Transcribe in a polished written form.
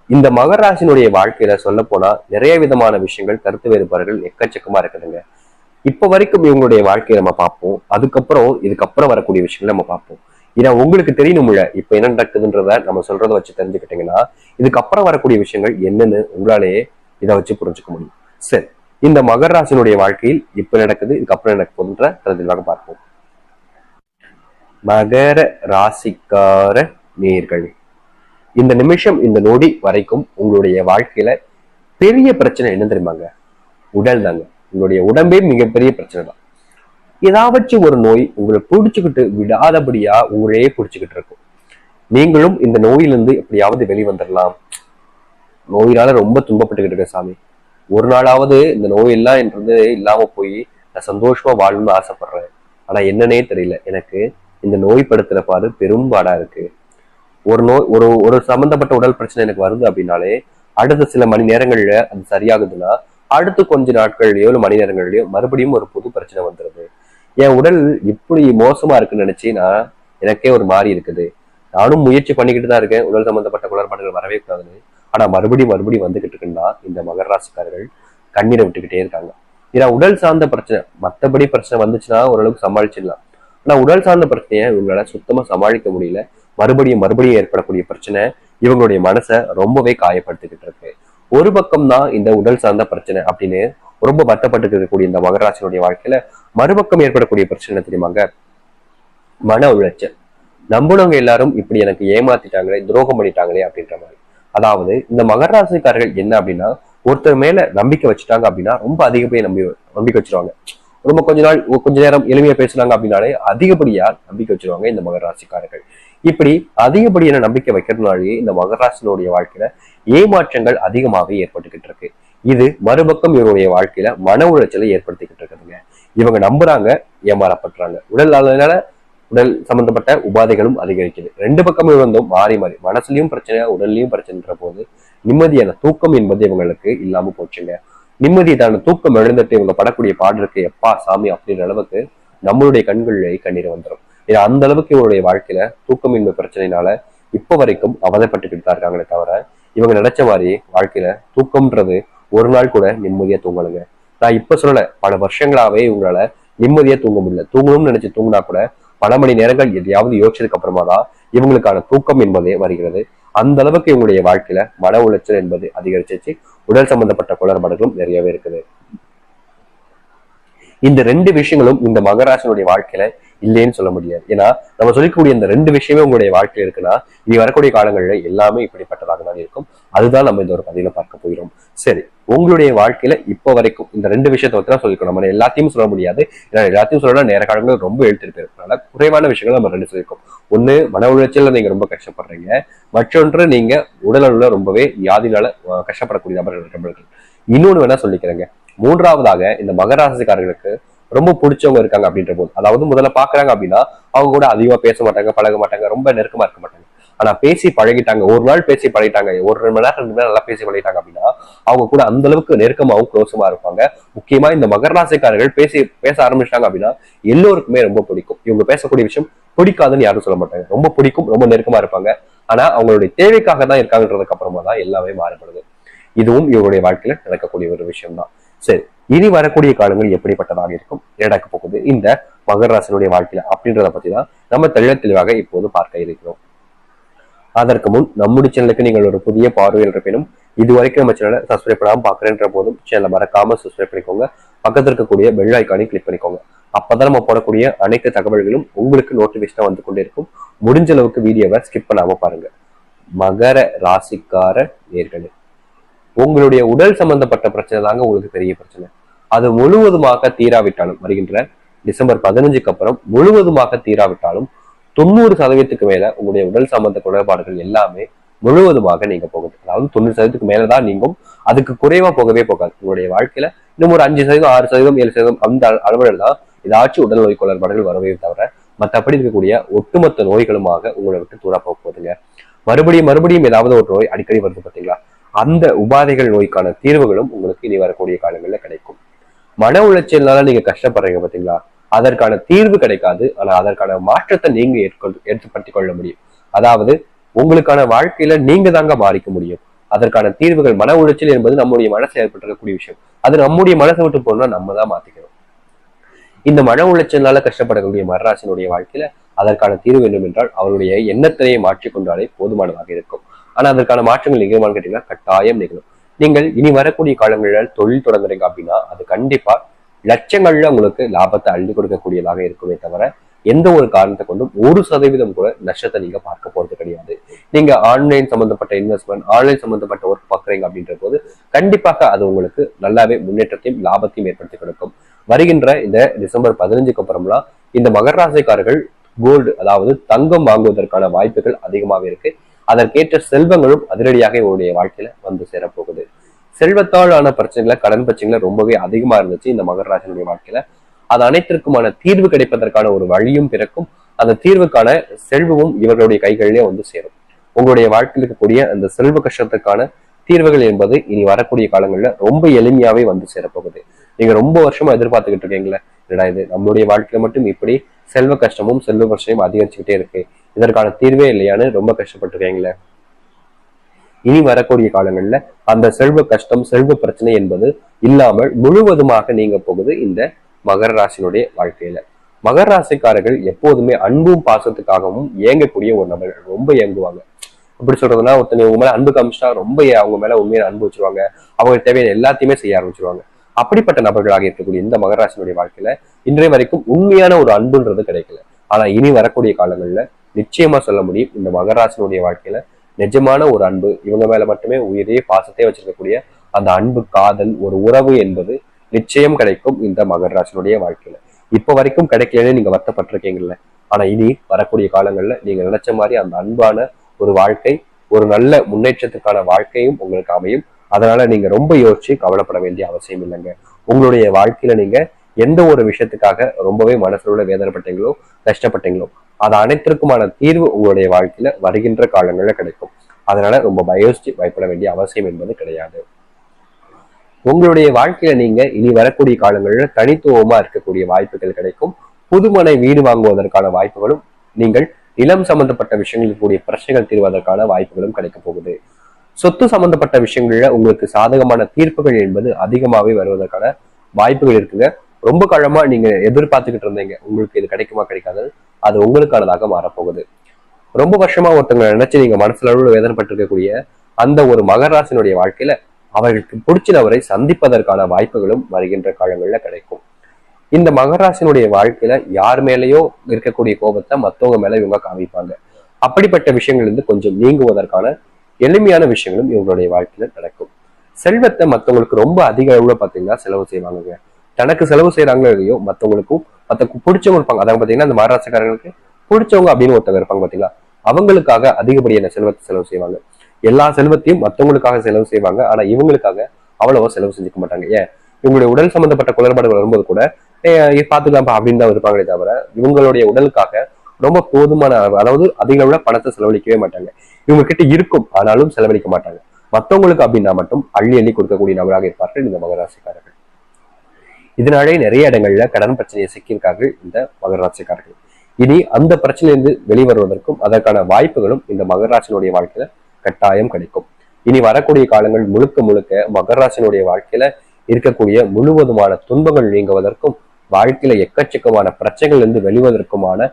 இந்த மகர ராசினுடைய வாழ்க்கையில சொல்ல போனா நிறைய விதமான விஷயங்கள், கருத்து வேறுபாடுகள் எக்கச்சக்கமா இருக்குதுங்க. இப்ப வரைக்கும் இவங்களுடைய வாழ்க்கையை நம்ம பார்ப்போம். இதுக்கப்புறம் வரக்கூடிய விஷயங்களை நம்ம பார்ப்போம். ஏன்னா உங்களுக்கு தெரியணும்ல இப்ப என்ன நடக்குதுன்றத நம்ம சொல்றத வச்சு தெரிஞ்சுக்கிட்டீங்கன்னா இதுக்கப்புறம் வரக்கூடிய விஷயங்கள் என்னன்னு உங்களாலேயே இதை வச்சு புரிஞ்சுக்க முடியும். சரி, இந்த மகர ராசினுடைய வாழ்க்கையில் இப்ப நடக்குது, இதுக்கப்புறம் நடக்க போகுதுன்ற தெளிவாக பார்ப்போம். மகர ராசிக்கார நேர்கள், இந்த நிமிஷம் இந்த நொடி வரைக்கும் உங்களுடைய வாழ்க்கையில பெரிய பிரச்சனை என்ன தெரியுமாங்க? உடல் தாங்க. உங்களுடைய உடம்பே மிகப்பெரிய பிரச்சனை தான். ஏதாச்சும் ஒரு நோய் உங்களை பிடிச்சுக்கிட்டு விடாதபடியா உங்களையே பிடிச்சுக்கிட்டு இருக்கும். நீங்களும் இந்த நோயிலிருந்து எப்படியாவது வெளிவந்துடலாம், நோயினால ரொம்ப துன்பப்பட்டுக்கிட்டு இருக்க சாமி, ஒரு நாளாவது இந்த நோயெல்லாம் என்றது இல்லாம போய் நான் சந்தோஷமா வாழணும்னு ஆசைப்படுறேன், ஆனா என்னன்னே தெரியல, எனக்கு இந்த நோய் படுத்துற பாடு பெரும்பாடா இருக்கு. ஒரு நோய் ஒரு ஒரு சம்பந்தப்பட்ட உடல் பிரச்சனை எனக்கு வருது அப்படின்னாலே அடுத்த சில மணி நேரங்கள்ல அது சரியாகுதுன்னா அடுத்து கொஞ்ச நாட்கள்லயோ இல்லை மணி நேரங்கள்லயோ மறுபடியும் ஒரு புது பிரச்சனை வந்துடுது. என் உடல் இப்படி மோசமா இருக்குன்னு நினைச்சு எனக்கே ஒரு மாறி இருக்குது. நானும் முயற்சி பண்ணிக்கிட்டு தான் இருக்கேன் உடல் சம்பந்தப்பட்ட குளறுபாடுகள் வரவே கூடாதுன்னு. ஆனா மறுபடியும் வந்துகிட்டு இருக்குன்னா இந்த மகர ராசிக்காரர்கள் கண்ணீரை விட்டுக்கிட்டே இருக்காங்க. ஏன்னா உடல் சார்ந்த பிரச்சனை, மற்றபடி பிரச்சனை வந்துச்சுன்னா ஓரளவுக்கு சமாளிச்சிடலாம். ஆனா உடல் சார்ந்த பிரச்சனையை இவங்களால சுத்தமா சமாளிக்க முடியல. மறுபடியும் ஏற்படக்கூடிய பிரச்சனை இவங்களுடைய மனசை ரொம்பவே காயப்படுத்திக்கிட்டு இருக்கு. ஒரு பக்கம் தான் இந்த உடல் சார்ந்த பிரச்சனை அப்படின்னு ரொம்ப வருத்தப்பட்டு இருக்கக்கூடிய இந்த மகராசினுடைய வாழ்க்கையில மறுபக்கம் ஏற்படக்கூடிய பிரச்சனை தெரியுமாங்க? மன உளைச்சல். நம்புனவங்க எல்லாரும் இப்படி எனக்கு ஏமாத்திட்டாங்களே, துரோகம் பண்ணிட்டாங்களே அப்படின்ற மாதிரி. அதாவது இந்த மகராசிக்காரர்கள் என்ன அப்படின்னா, ஒருத்தர் மேல நம்பிக்கை வச்சுட்டாங்க அப்படின்னா ரொம்ப அதிகப்படியா நம்பிக்கை வச்சிருவாங்க. ரொம்ப கொஞ்ச நேரம் எளிமையா பேசுனாங்க அப்படின்னாலே அதிகப்படியா நம்பிக்கை வச்சிருவாங்க இந்த மகராசிக்காரர்கள். இப்படி அதிகப்படியான நம்பிக்கை வைக்கிறதுனாலேயே இந்த மகராசினுடைய வாழ்க்கையில ஏமாற்றங்கள் அதிகமாகவே ஏற்பட்டுக்கிட்டு இருக்கு. இது மறுபக்கம் இவருடைய வாழ்க்கையில மன உளைச்சலை ஏற்படுத்திக்கிட்டு இருக்குதுங்க. இவங்க நம்புறாங்க, ஏமாறப்படுறாங்க. உடல் சம்பந்தப்பட்ட உபாதைகளும் அதிகரிக்குது. ரெண்டு பக்கம் இருந்தும் மாறி மனசுலயும் பிரச்சனை, உடல்லையும் பிரச்சனைன்ற போது நிம்மதியான தூக்கம் என்பது இவங்களுக்கு இல்லாம போச்சுங்க. நிம்மதியான தூக்கம் எழுந்துட்டு இவங்க படக்கூடிய பாடு இருக்கு, எப்பா சாமி அப்படின்ற அளவுக்கு நம்மளுடைய கண்களிலேயே கண்ணீர் வந்துடும். ஏன்னா அந்த அளவுக்கு இவருடைய வாழ்க்கையில தூக்கமின்மை பிரச்சனைனால இப்ப வரைக்கும் அவதைப்பட்டுக்கிட்டு தான் இருக்காங்களே தவிர இவங்க நினைச்ச மாதிரி வாழ்க்கையில தூக்கம்ன்றது ஒரு நாள் கூட நிம்மதியா தூங்கலுங்க. நான் இப்ப சொல்லல, பல வருஷங்களாவே இவங்களால நிம்மதியா தூங்க முடியல. தூங்கணும்னு நினைச்சு தூங்கினா கூட பல மணி நேரங்கள் எதையாவது யோசிச்சதுக்கு அப்புறமா தான் இவங்களுக்கான தூக்கம் என்பதே வருகிறது. அந்த அளவுக்கு இவங்களுடைய வாழ்க்கையில மன உளைச்சல் என்பது அதிகரிச்சிச்சு. உடல் சம்பந்தப்பட்ட குளறுபாடுகளும் நிறையவே இருக்குது. இந்த ரெண்டு விஷயங்களும் இந்த மகராசனுடைய வாழ்க்கையில இல்லைன்னு சொல்ல முடியாது. ஏன்னா நம்ம சொல்லக்கூடிய இந்த ரெண்டு விஷயமே உங்களுடைய வாழ்க்கையில இருக்குன்னா இனி வரக்கூடிய காலங்கள்ல எல்லாமே இப்படிப்பட்டதாக தான் இருக்கும். அதுதான் நம்ம இந்த ஒரு பதிவுல பார்க்க போகிறோம். சரி, உங்களுடைய வாழ்க்கையில இப்ப வரைக்கும் இந்த ரெண்டு விஷயத்தை பத்தி தான் சொல்லிக்கணும். நம்ம எல்லாத்தையும் சொல்ல முடியாது, ஏன்னா எல்லாத்தையும் சொல்லலாம் நேர காலங்கள் ரொம்ப எழுத்துட்டு போயிருக்கனால குறைவான விஷயங்கள் நம்ம ரெண்டு சொல்லியிருக்கோம். ஒண்ணு, மன உளைச்சல்ல நீங்க ரொம்ப கஷ்டப்படுறீங்க. மற்றொன்று, நீங்க உடல் அளவுல ரொம்பவே வியாதினால கஷ்டப்படக்கூடிய நபர்கள். இன்னொன்னு வேணா சொல்லிக்கிறேங்க. மூன்றாவதாக இந்த மகராசிக்காரர்களுக்கு ரொம்ப பிடிச்சவங்க இருக்காங்க அப்படின்ற போது, அதாவது முதல்ல பாக்குறாங்க அப்படின்னா அவங்க கூட அதிகமா பேச மாட்டாங்க, பழக மாட்டாங்க, ரொம்ப நெருக்கமா இருக்க மாட்டாங்க. ஆனா பேசி பழகிட்டாங்க, ஒரு நாள் பேசி பழகிட்டாங்க, ஒரு 2 மணி நேரம் 2 மணி நேரம் நல்லா பேசி பழகிட்டாங்க அப்படின்னா அவங்க கூட அந்த அளவுக்கு நெருக்கமாகவும் க்ளோஸமா இருப்பாங்க. முக்கியமா இந்த மகராசிக்காரர்கள் பேச ஆரம்பிச்சிட்டாங்க அப்படின்னா எல்லோருக்குமே ரொம்ப பிடிக்கும். இவங்க பேசக்கூடிய விஷயம் பிடிக்காதுன்னு யாரும் சொல்ல மாட்டாங்க, ரொம்ப பிடிக்கும், ரொம்ப நெருக்கமா இருப்பாங்க. ஆனா அவங்களுடைய தேவைக்காக தான் இருக்காங்கன்றதுக்கு அப்புறமா தான் எல்லாமே மாறுபடுது. இதுவும் இவருடைய வாழ்க்கையில நடக்கக்கூடிய ஒரு விஷயம் தான். சரி, இனி வரக்கூடிய காலங்கள் எப்படிப்பட்டதாக இருக்கும், நடக்க போகுது இந்த மகராசனுடைய வாழ்க்கையில அப்படின்றத பத்தி தான் நம்ம தெளிவாக இப்போது பார்க்க இருக்கிறோம். அதற்கு முன் நம்முடைய சேனலுக்கு நீங்கள் ஒரு புதிய பார்வையில் இருப்பினும் இதுவரைக்கும் நம்ம சேனலை சப்ஸ்கிரைப் பண்ணாம பாக்குறேன்ற போதும் சேனலை மறக்காம சப்ஸ்கிரைப் பண்ணிக்கோங்க. பக்கத்துல இருக்கக்கூடிய பெல் ஐக்கானை கிளிக் பண்ணிக்கோங்க. அப்பதான் நம்ம போடக்கூடிய அனைத்து தகவல்களும் உங்களுக்கு நோட்டிபிகேஷனா வந்து கொண்டே இருக்கும். முடிஞ்ச அளவுக்கு வீடியோவை ஸ்கிப் பண்ணாம பாருங்க. மகர ராசிக்கார நேர்களே, உங்களுடைய உடல் சம்பந்தப்பட்ட பிரச்சனை தாங்க உங்களுக்கு பெரிய பிரச்சனை. அது முழுவதுமாக தீராவிட்டாலும், வருகின்ற டிசம்பர் 15க்கு அப்புறம் முழுவதுமாக தீராவிட்டாலும் 90% மேல உங்களுடைய உடல் சம்பந்த குறைபாடுகள் எல்லாமே முழுவதுமாக நீங்க போகுது. அதாவது 90% மேலதான் நீங்கும், அதுக்கு குறைவா போகவே போகாது. உங்களுடைய வாழ்க்கையில இன்னும் ஒரு 5%, 6%, 7% அந்த அளவுல தான் ஏதாச்சும் உடல் நோய் குறைபாடுகள் வரவே தவிர மற்றபடி இருக்கக்கூடிய ஒட்டுமொத்த நோய்களுமாக உங்களை விட்டு தூரா போக போகுதுங்க. மறுபடியும் ஏதாவது ஒரு நோய் அடிக்கடி வருது பார்த்தீங்களா, அந்த உபாதைகள் நோய்க்கான தீர்வுகளும் உங்களுக்கு இனி வரக்கூடிய காலங்களில் கிடைக்கும். மன உளைச்சல்னால நீங்க கஷ்டப்படுறீங்க பார்த்தீங்களா, அதற்கான தீர்வு கிடைக்காது. ஆனா அதற்கான மாற்றத்தை நீங்க ஏற்படுத்திக் கொள்ள முடியும். அதாவது உங்களுக்கான வாழ்க்கையில நீங்க தாங்க மாறிக்க முடியும். அதற்கான தீர்வுகள். மன உளைச்சல் என்பது நம்முடைய மனசு ஏற்பட்டிருக்கக்கூடிய விஷயம். அது நம்முடைய மனசை விட்டு போனா நம்ம தான் மாத்திக்கணும். இந்த மன உளைச்சலால கஷ்டப்படக்கூடிய மகராசினுடைய வாழ்க்கையில அதற்கான தீர்வு வேண்டும் என்றால் அவருடைய எண்ணத்தினையை மாற்றிக்கொண்டாலே போதுமானதாக இருக்கும். ஆனா அதற்கான மாற்றங்கள் நிகழுமான்னு கேட்டீங்கன்னா கட்டாயம் நிகழும். நீங்கள் இனி வரக்கூடிய காலங்களில் தொழில் தொடங்குறீங்க அப்படின்னா அது கண்டிப்பா லட்சங்கள்ல உங்களுக்கு லாபத்தை அள்ளி கொடுக்கக்கூடியதாக இருக்குமே தவிர எந்த ஒரு காரணத்தை கொண்டும் 1% கூட நஷ்டத்தை நீங்க பார்க்க போறது கிடையாது. நீங்க ஆன்லைன் சம்பந்தப்பட்ட இன்வெஸ்ட்மெண்ட், ஆன்லைன் சம்பந்தப்பட்ட ஒர்க் பாக்குறீங்க அப்படின்ற போது கண்டிப்பாக அது உங்களுக்கு நல்லாவே முன்னேற்றத்தையும் லாபத்தையும் ஏற்படுத்தி கொடுக்கும். வருகின்ற இந்த டிசம்பர் 15க்கு அப்புறம்லாம் இந்த மகர ராசிக்காரர்கள் கோல்டு, அதாவது தங்கம் வாங்குவதற்கான வாய்ப்புகள் அதிகமாக இருக்கு. அதற்கேற்ற செல்வங்களும் அதிரடியாக இவருடைய வாழ்க்கையில வந்து சேரப்போகுது. செல்வத்தால் ஆன பிரச்சனைகளை, கடன் பிரச்சனைகளை ரொம்பவே அதிகமா இருந்துச்சு இந்த மகர ராசினுடைய வாழ்க்கையில. அது அனைத்திற்குமான தீர்வு கிடைப்பதற்கான ஒரு வழியும் பிறக்கும். அந்த தீர்வுக்கான செல்வமும் இவர்களுடைய கைகளிலே வந்து சேரும். உங்களுடைய வாழ்க்கையில் இருக்கக்கூடிய அந்த செல்வ கஷ்டத்துக்கான தீர்வுகள் என்பது இனி வரக்கூடிய காலங்கள்ல ரொம்ப எளிமையாவே வந்து சேரப்போகுது. நீங்க ரொம்ப வருஷமா எதிர்பார்த்துக்கிட்டு இருக்கீங்களே, என்னடா இது நம்மளுடைய வாழ்க்கையில மட்டும் இப்படி செல்வ கஷ்டமும் செல்வ பிரச்சனையும் அதிகரிச்சுக்கிட்டே இருக்கு, இதற்கான தீர்வே இல்லையான்னு ரொம்ப கஷ்டப்பட்டிருக்கீங்களே. இனி வரக்கூடிய காலங்கள்ல அந்த செல்வ கஷ்டம், செல்வ பிரச்சனை என்பது இல்லாமல் முழுவதுமாக நீங்க போகுது இந்த மகர ராசினுடைய வாழ்க்கையில. மகர ராசிக்காரர்கள் எப்போதுமே அன்பும் பாசத்துக்காகவும் ஏங்கக்கூடிய ஒரு நபர்கள். ரொம்ப ஏங்குவாங்க. அப்படி சொல்றதுன்னா, ஒருத்தங்க உங்க மேல அன்பு காமிச்சா ரொம்ப அவங்க மேல உண்மையான அன்பு வச்சிருவாங்க. அவங்களுக்கு தேவையான எல்லாத்தையுமே செய்ய ஆரம்பிச்சிருவாங்க. அப்படிப்பட்ட நபர்களாக இருக்கக்கூடிய இந்த மகர ராசினுடைய வாழ்க்கையில இன்றைய வரைக்கும் உண்மையான ஒரு அன்புன்றது கிடைக்கல. ஆனா இனி வரக்கூடிய காலங்கள்ல நிச்சயமா சொல்ல முடியும், இந்த மகர ராசினுடைய வாழ்க்கையில நிஜமான ஒரு அன்பு, இவங்க மேல மட்டுமே உயிரே பாசத்தையே வச்சிருக்கக்கூடிய அந்த அன்பு, காதல், ஒரு உறவு என்பது நிச்சயம் கிடைக்கும் இந்த மகர ராசினுடைய வாழ்க்கையில. இப்ப வரைக்கும் கிடைக்கலன்னு நீங்க வருத்தப்பட்டிருக்கீங்கல்ல, ஆனா இனி வரக்கூடிய காலங்கள்ல நீங்க நினைச்ச மாதிரி அந்த அன்பான ஒரு வாழ்க்கை, ஒரு நல்ல முன்னேற்றத்துக்கான வாழ்க்கையும் உங்களுக்கு அமையும். அதனால நீங்க ரொம்ப யோசிச்சு கவலைப்பட வேண்டிய அவசியம் இல்லைங்க. உங்களுடைய வாழ்க்கையில நீங்க எந்த ஒரு விஷயத்துக்காக ரொம்பவே மனசுல வேதனைப்பட்டீங்களோ, கஷ்டப்பட்டீங்களோ, அது அனைத்திற்குமான தீர்வு உங்களுடைய வாழ்க்கையில வருகின்ற காலங்கள்ல கிடைக்கும். அதனால ரொம்ப யோசிச்சு பயப்பட வேண்டிய அவசியம் என்பது கிடையாது. உங்களுடைய வாழ்க்கையில நீங்க இனி வரக்கூடிய காலங்களில் தனித்துவமா இருக்கக்கூடிய வாய்ப்புகள் கிடைக்கும். புதுமனை வீடு வாங்குவதற்கான வாய்ப்புகளும், நீங்கள் நிலம் சம்பந்தப்பட்ட விஷயங்களில் கூடிய பிரச்சனைகள் தீர்வதற்கான வாய்ப்புகளும் கிடைக்க போகுது. சொத்து சம்பந்தப்பட்ட விஷயங்கள்ல உங்களுக்கு சாதகமான தீர்ப்புகள் என்பது அதிகமாகவே வருவதற்கான வாய்ப்புகள் இருக்குங்க. ரொம்ப காலமா நீங்க எதிர்பார்த்துக்கிட்டு இருந்தீங்க, உங்களுக்கு இது கிடைக்குமா கிடைக்காது, அது உங்களுக்கானதாக மாறப்போகுது. ரொம்ப வருஷமா ஒருத்தவங்க நினைச்சு நீங்க மனசுல அளவில் வேதனைப்பட்டிருக்கக்கூடிய அந்த ஒரு மகராசினுடைய வாழ்க்கையில அவர்களுக்கு பிடிச்சவரை சந்திப்பதற்கான வாய்ப்புகளும் வருகின்ற காலங்கள்ல கிடைக்கும். இந்த மகராசினுடைய வாழ்க்கையில யார் மேலேயோ இருக்கக்கூடிய கோபத்தை மற்றவங்க மேல இவங்க காமிப்பாங்க. அப்படிப்பட்ட விஷயங்கள் இருந்து கொஞ்சம் நீங்குவதற்கான எளிமையான விஷயங்களும் இவங்களுடைய வாழ்க்கையில நடக்கும். செல்வத்தை மற்றவங்களுக்கு ரொம்ப அதிக அளவுல பாத்தீங்கன்னா செலவு செய்வாங்க. தனக்கு செலவு செய்யறாங்களோ இல்லையோ மற்றவங்களுக்கும் பிடிச்சவங்க இருப்பாங்க. அதாவது பாத்தீங்கன்னா இந்த மகாராஷ்டிரக்காரங்களுக்கு பிடிச்சவங்க அப்படின்னு ஒருத்தவங்க இருப்பாங்க பாத்தீங்களா, அவங்களுக்காக அதிகப்படியான செல்வத்தை செலவு செய்வாங்க. எல்லா செல்வத்தையும் மற்றவங்களுக்காக செலவு செய்வாங்க. ஆனா இவங்களுக்காக அவ்வளவோ செலவு செஞ்சுக்க மாட்டாங்க. ஏன், இவங்களுடைய உடல் சம்பந்தப்பட்ட குளறுபாடுகள் வரும்போது கூட பாத்துக்கலாம்ப்பா அப்படின்னு தான் இருப்பாங்களே தவிர இவங்களுடைய உடலுக்காக ரொம்ப போதுமான, அதாவது அதிக அளவுல பணத்தை செலவழிக்கவே மாட்டாங்க. இவங்க கிட்ட இருக்கும், ஆனாலும் செலவழிக்க மாட்டாங்க. மற்றவங்களுக்கு அப்படின்னா மட்டும் அள்ளி அள்ளி கொடுக்கக்கூடிய நபராக இருப்பார்கள் இந்த மகராசிக்காரர்கள். இதனாலே நிறைய இடங்கள்ல கடன் பிரச்சனையை சிக்கியிருக்கார்கள் இந்த மகராசிக்காரர்கள். இனி அந்த பிரச்சனையிலிருந்து வெளிவருவதற்கும் அதற்கான வாய்ப்புகளும் இந்த மகராசினுடைய வாழ்க்கையில கட்டாயம் கிடைக்கும். இனி வரக்கூடிய காலங்கள் முழுக்க முழுக்க மகராசினுடைய வாழ்க்கையில இருக்கக்கூடிய முழுவதுமான துன்பங்கள் நீங்குவதற்கும், வாழ்க்கையில எக்கச்சக்கமான பிரச்சனைகள் இருந்து வெளிவதற்குமான